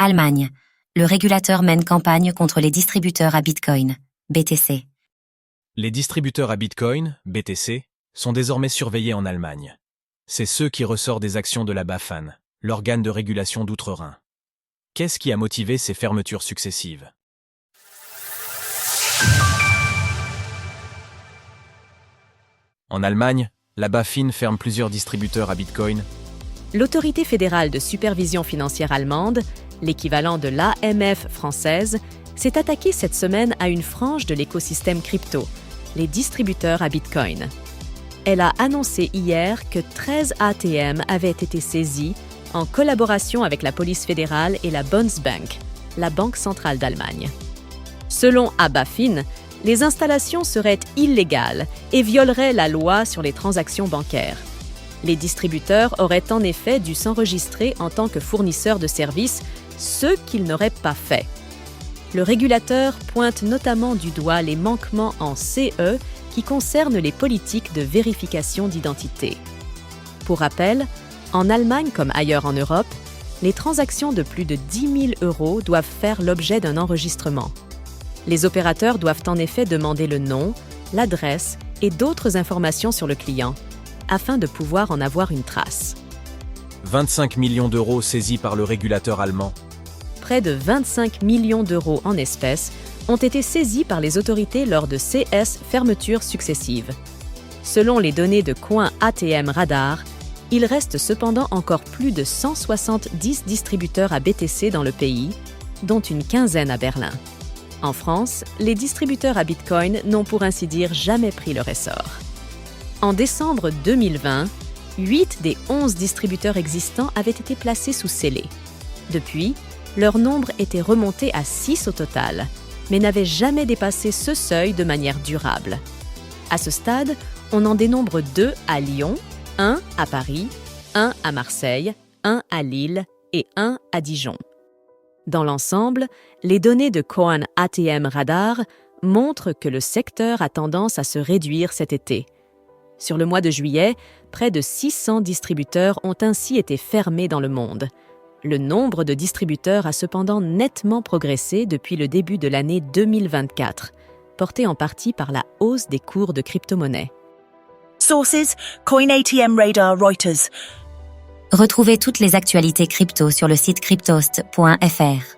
Allemagne. Le régulateur mène campagne contre les distributeurs à Bitcoin, BTC. Les distributeurs à Bitcoin, BTC, sont désormais surveillés en Allemagne. C'est ce qui ressort des actions de la BaFin, l'organe de régulation d'outre-Rhin. Qu'est-ce qui a motivé ces fermetures successives ? En Allemagne, la BaFin ferme plusieurs distributeurs à Bitcoin. L'autorité fédérale de supervision financière allemande, l'équivalent de l'AMF française, s'est attaquée cette semaine à une frange de l'écosystème crypto, les distributeurs à Bitcoin. Elle a annoncé hier que 13 ATM avaient été saisis en collaboration avec la police fédérale et la Bundesbank, la Banque centrale d'Allemagne. Selon BaFin, les installations seraient illégales et violeraient la loi sur les transactions bancaires. Les distributeurs auraient en effet dû s'enregistrer en tant que fournisseurs de services, ce qu'ils n'auraient pas fait. Le régulateur pointe notamment du doigt les manquements en CE qui concernent les politiques de vérification d'identité. Pour rappel, en Allemagne comme ailleurs en Europe, les transactions de plus de 10 000 € doivent faire l'objet d'un enregistrement. Les opérateurs doivent en effet demander le nom, l'adresse et d'autres informations sur le client, afin de pouvoir en avoir une trace. 25 millions d'euros saisis par le régulateur allemand. Près de 25 millions d'euros en espèces ont été saisis par les autorités lors de CS fermetures successives. Selon les données de Coin ATM Radar, il reste cependant encore plus de 170 distributeurs à BTC dans le pays, dont une quinzaine à Berlin. En France, les distributeurs à Bitcoin n'ont pour ainsi dire jamais pris leur essor. En décembre 2020, 8 des 11 distributeurs existants avaient été placés sous scellé. Depuis, leur nombre était remonté à 6 au total, mais n'avait jamais dépassé ce seuil de manière durable. À ce stade, on en dénombre 2 à Lyon, 1 à Paris, 1 à Marseille, 1 à Lille et 1 à Dijon. Dans l'ensemble, les données de Coin ATM Radar montrent que le secteur a tendance à se réduire cet été. Sur le mois de juillet, près de 600 distributeurs ont ainsi été fermés dans le monde. Le nombre de distributeurs a cependant nettement progressé depuis le début de l'année 2024, porté en partie par la hausse des cours de crypto-monnaies. Sources: CoinATM Radar, Reuters. Retrouvez toutes les actualités crypto sur le site cryptost.fr.